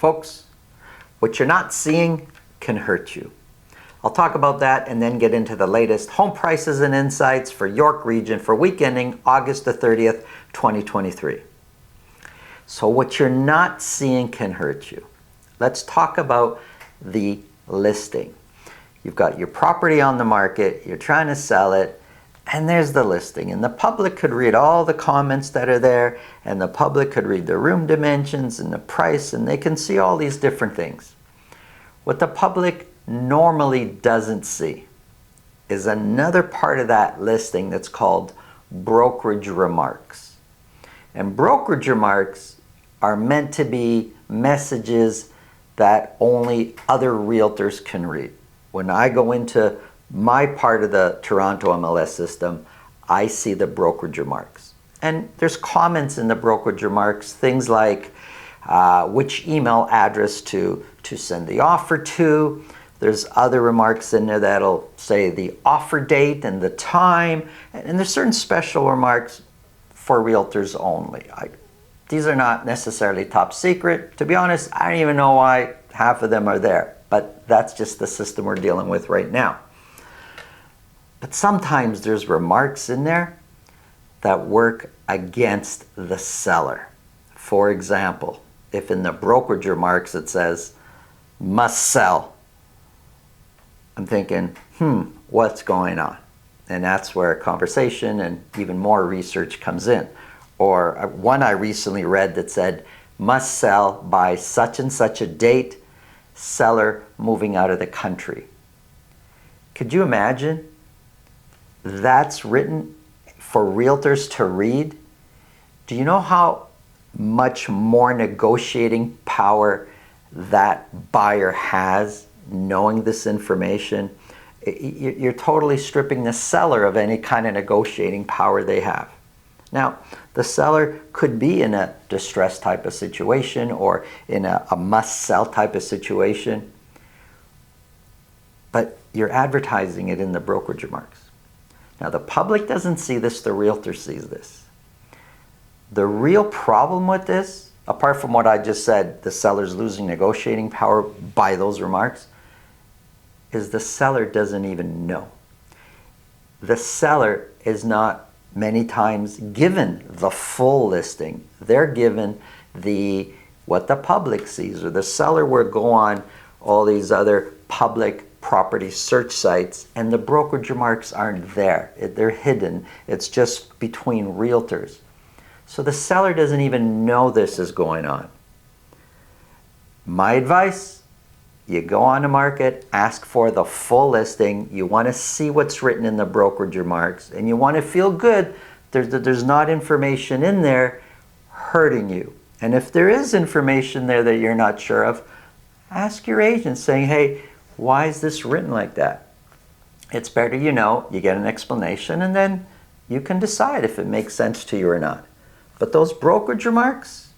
Folks, what you're not seeing can hurt you. I'll talk about that and then get into the latest home prices and insights for York Region for week ending August the 30th, 2023. So what you're not seeing can hurt you. Let's talk about the listing. You've got your property on the market, you're trying to sell it, and there's the listing. And the public could read all the comments that are there, and the public could read the room dimensions and the price, and they can see all these different things. What the public normally doesn't see is another part of that listing that's called brokerage remarks. And brokerage remarks are meant to be messages that only other realtors can read. When I go into my part of the Toronto MLS system, I see the brokerage remarks. And there's comments in the brokerage remarks, things like which email address to send the offer to. There's other remarks in there that'll say the offer date and the time. And there's certain special remarks for realtors only. These are not necessarily top secret. To be honest, I don't even know why half of them are there. But that's just the system we're dealing with right now. But sometimes there's remarks in there that work against the seller. For example, if in the brokerage remarks it says, must sell, I'm thinking, what's going on? And that's where conversation and even more research comes in. Or one I recently read that said, must sell by such and such a date, seller moving out of the country. Could you imagine? That's written for realtors to read. Do you know how much more negotiating power that buyer has knowing this information? You're totally stripping the seller of any kind of negotiating power they have. Now, the seller could be in a distressed type of situation or in a must-sell type of situation, but you're advertising it in the brokerage remarks. Now, the public doesn't see this, the realtor sees this. The real problem with this, apart from what I just said, the seller's losing negotiating power by those remarks, is the seller doesn't even know. The seller is not many times given the full listing. They're given what the public sees, or the seller will go on all these other public property search sites and the brokerage remarks aren't there. They're hidden. It's just between realtors. So the seller doesn't even know this is going on. My advice, you go on the market, ask for the full listing. You want to see what's written in the brokerage remarks, and you want to feel good there's not information in there hurting you. And if there is information there that you're not sure of, ask your agent saying, hey, why is this written like that? It's better you get an explanation, and then you can decide if it makes sense to you or not. But those brokerage remarks,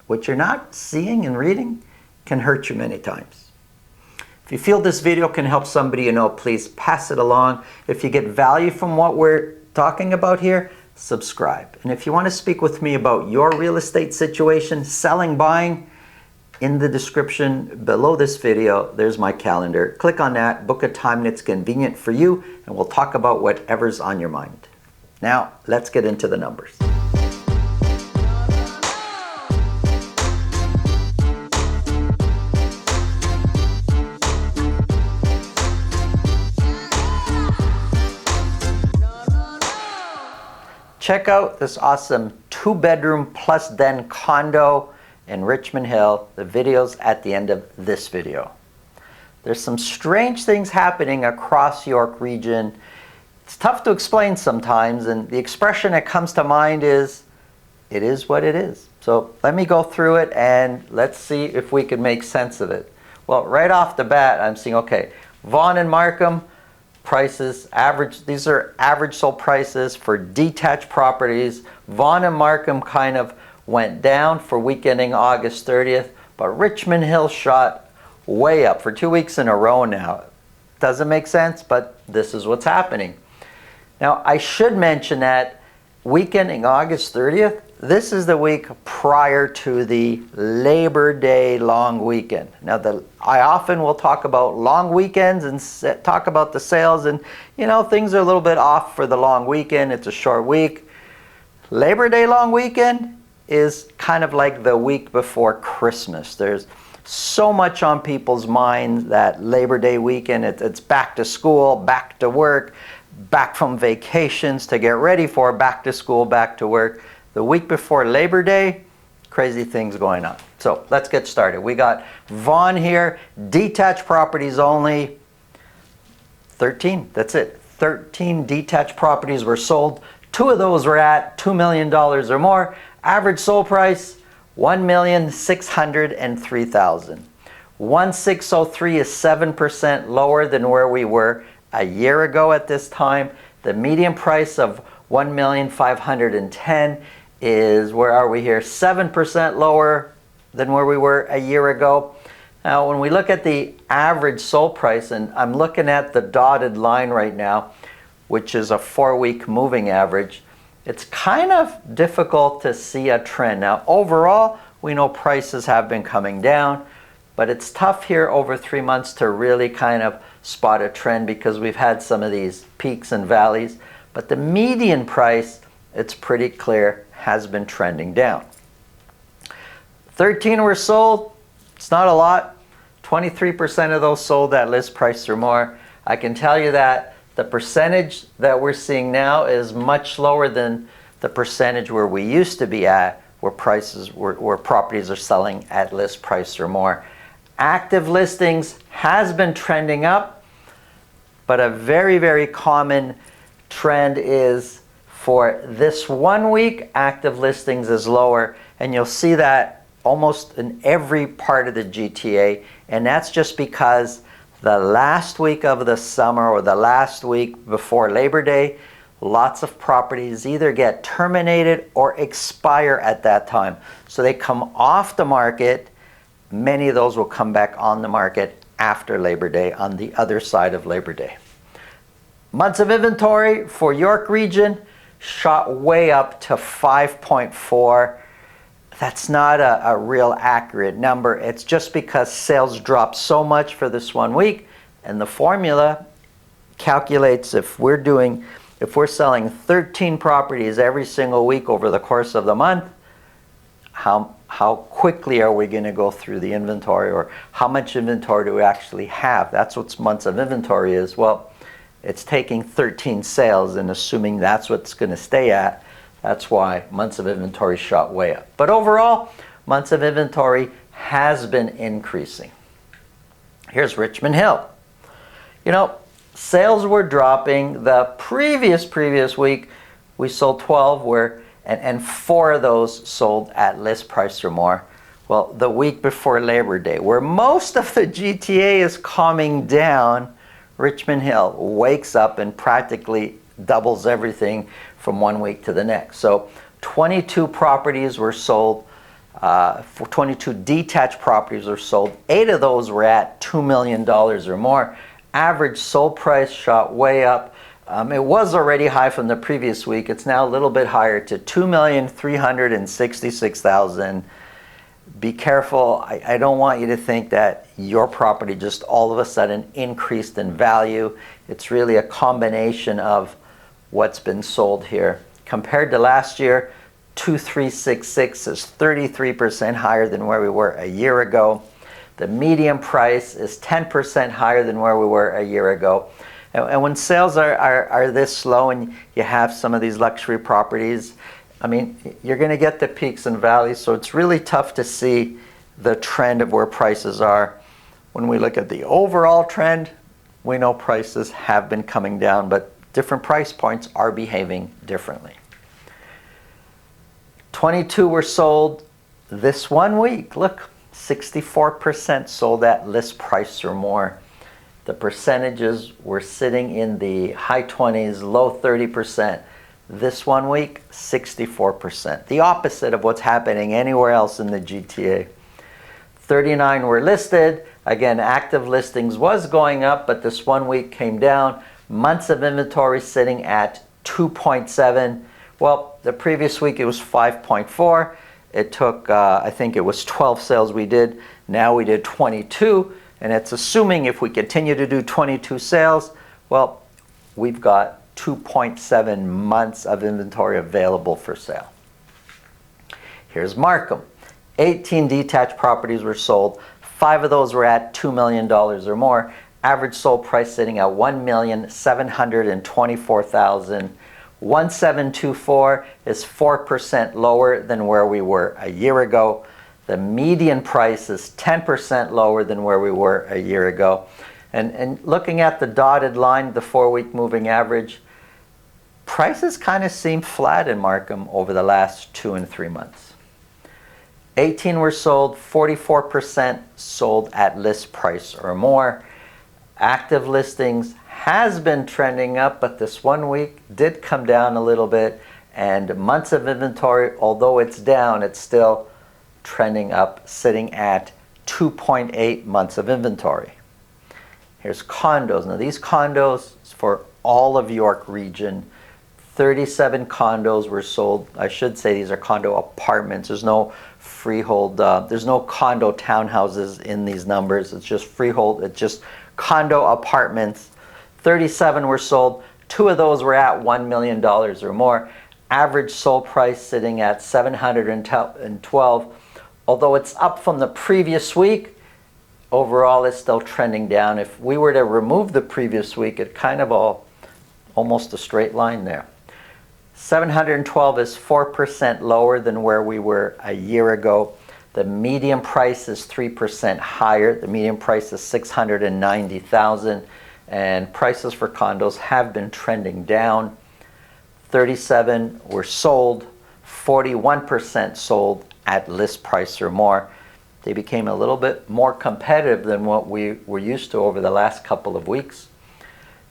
what you're not seeing and reading, can hurt you many times. If you feel this video can help somebody you know, please pass it along. If you get value from what we're talking about here, subscribe. And if you want to speak with me about your real estate situation, selling, buying, in the description below this video, there's my calendar. Click on that, book a time that's convenient for you, and we'll talk about whatever's on your mind. Now, let's get into the numbers. Check out this awesome 2-bedroom plus den condo in Richmond Hill. The video's at the end of this video. There's some strange things happening across York Region. It's tough to explain sometimes, and the expression that comes to mind is, it is what it is. So let me go through it and let's see if we can make sense of it. Well, right off the bat, I'm seeing, okay, Vaughan and Markham, prices, average, these are average sold prices for detached properties. Vaughan and Markham kind of went down for week ending August 30th, but Richmond Hill shot way up for 2 weeks in a row now. Doesn't make sense, but this is what's happening. Now, I should mention that week ending August 30th, this is the week prior to the Labor Day long weekend. Now, I often will talk about long weekends and talk about the sales, and things are a little bit off for the long weekend. It's a short week. Labor Day long weekend is kind of like the week before Christmas. There's so much on people's minds that Labor Day weekend. It's back to school, back to work, back from vacations to get ready for back to school, back to work. The week before Labor Day, crazy things going on. So let's get started. We got Vaughan here, detached properties only. 13, that's it. 13 detached properties were sold. 2 of those were at $2 million or more. Average sold price, $1,603,000. 1,603 is 7% lower than where we were a year ago at this time. The median price of $1,510,000 is, where are we here? 7% lower than where we were a year ago. Now, when we look at the average sold price, and I'm looking at the dotted line right now, which is a 4-week moving average, it's kind of difficult to see a trend. Now, overall, we know prices have been coming down, but it's tough here over 3 months to really kind of spot a trend because we've had some of these peaks and valleys. But the median price, it's pretty clear, has been trending down. 13 were sold. It's not a lot. 23% of those sold at list price or more. I can tell you that the percentage that we're seeing now is much lower than the percentage where we used to be at, where properties are selling at list price or more. Active listings has been trending up, but a very, very common trend is for this 1 week, active listings is lower, and you'll see that almost in every part of the GTA, and that's just because the last week of the summer or the last week before Labor Day, lots of properties either get terminated or expire at that time. So they come off the market. Many of those will come back on the market after Labor Day, on the other side of Labor Day. Months of inventory for York region shot way up to 5.4. That's not a real accurate number. It's just because sales dropped so much for this 1 week, and the formula calculates if we're selling 13 properties every single week over the course of the month, how quickly are we going to go through the inventory, or how much inventory do we actually have? That's what months of inventory is. Well, it's taking 13 sales and assuming that's what's going to stay at. That's why months of inventory shot way up. But overall, months of inventory has been increasing. Here's Richmond Hill. Sales were dropping. The previous week, we sold 12, and 4 of those sold at list price or more. Well, the week before Labor Day, where most of the GTA is calming down, Richmond Hill wakes up and practically doubles everything from 1 week to the next. So 22 properties were sold. 22 detached properties were sold. 8 of those were at $2 million or more. Average sold price shot way up. It was already high from the previous week. It's now a little bit higher to $2,366,000. Be careful. I don't want you to think that your property just all of a sudden increased in value. It's really a combination of what's been sold here. Compared to last year, 2,366 is 33% higher than where we were a year ago. The median price is 10% higher than where we were a year ago. And when sales are this slow and you have some of these luxury properties, you're going to get the peaks and valleys, so it's really tough to see the trend of where prices are. When we look at the overall trend, we know prices have been coming down, but different price points are behaving differently. 22 were sold this 1 week. Look, 64% sold at list price or more. The percentages were sitting in the high 20s, low 30%. This 1 week, 64%. The opposite of what's happening anywhere else in the GTA. 39 were listed. Again, active listings was going up, but this 1 week came down. Months of inventory sitting at 2.7. Well, The previous week it was 5.4. It took, I think it was 12 sales we did. Now we did 22, and it's assuming if we continue to do 22 sales, well, we've got 2.7 months of inventory available for sale. Here's Markham. 18 detached properties were sold. 5 of those were at $2 million or more. Average sold price sitting at $1,724,000. 1724 is 4% lower than where we were a year ago. The median price is 10% lower than where we were a year ago. And looking at the dotted line, the 4-week moving average, prices kind of seem flat in Markham over the last 2 and 3 months. 18 were sold, 44% sold at list price or more. Active listings has been trending up, but this 1 week did come down a little bit. And months of inventory, although it's down, it's still trending up, sitting at 2.8 months of inventory. Here's condos. Now these condos for all of York region. 37 condos were sold. I should say these are condo apartments. There's no freehold, there's no condo townhouses in these numbers. It's just freehold, it's just condo apartments. 37 were sold. 2 of those were at $1 million or more. Average sold price sitting at $712. Although it's up from the previous week, overall it's still trending down. If we were to remove the previous week, it kind of almost a straight line there. 712 is 4% lower than where we were a year ago. The median price is 3% higher. The median price is $690,000, and prices for condos have been trending down. 37 were sold, 41% sold at list price or more. They became a little bit more competitive than what we were used to over the last couple of weeks.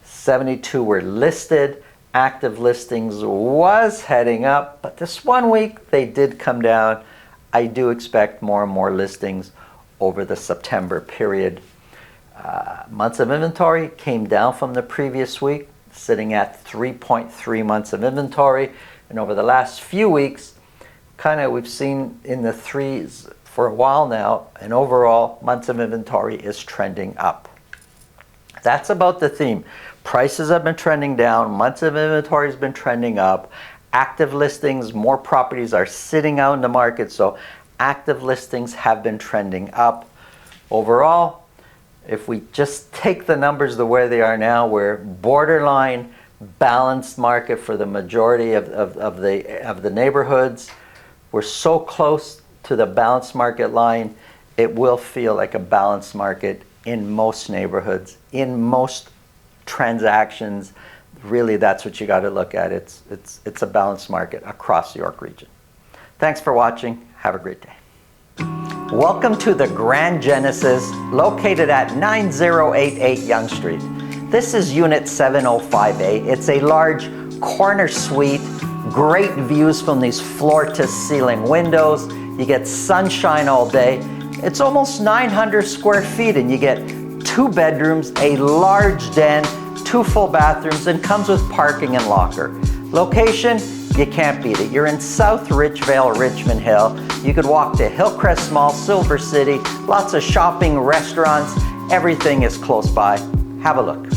72 were listed. Active listings was heading up, but this 1 week they did come down. I do expect more and more listings over the September period. Months of inventory came down from the previous week, sitting at 3.3 months of inventory. And over the last few weeks, we've seen in the 3s for a while now, and overall months of inventory is trending up. That's about the theme. Prices have been trending down, months of inventory has been trending up. Active listings, more properties are sitting out in the market, so active listings have been trending up. Overall, if we just take the numbers the way they are now, we're borderline balanced market for the majority of the neighborhoods. We're so close to the balanced market line, it will feel like a balanced market in most neighborhoods, in most transactions. Really, that's what you got to look at. It's a balanced market across the York region. Thanks for watching. Have a great day. Welcome to the Grand Genesis, located at 9088 Yonge Street. This is Unit 705A. It's a large corner suite, great views from these floor-to-ceiling windows. You get sunshine all day. It's almost 900 square feet, and you get 2 bedrooms, a large den, 2 full bathrooms, and comes with parking and locker. Location, you can't beat it. You're in South Richvale, Richmond Hill. You could walk to Hillcrest Mall, Silver City, lots of shopping, restaurants, everything is close by. Have a look.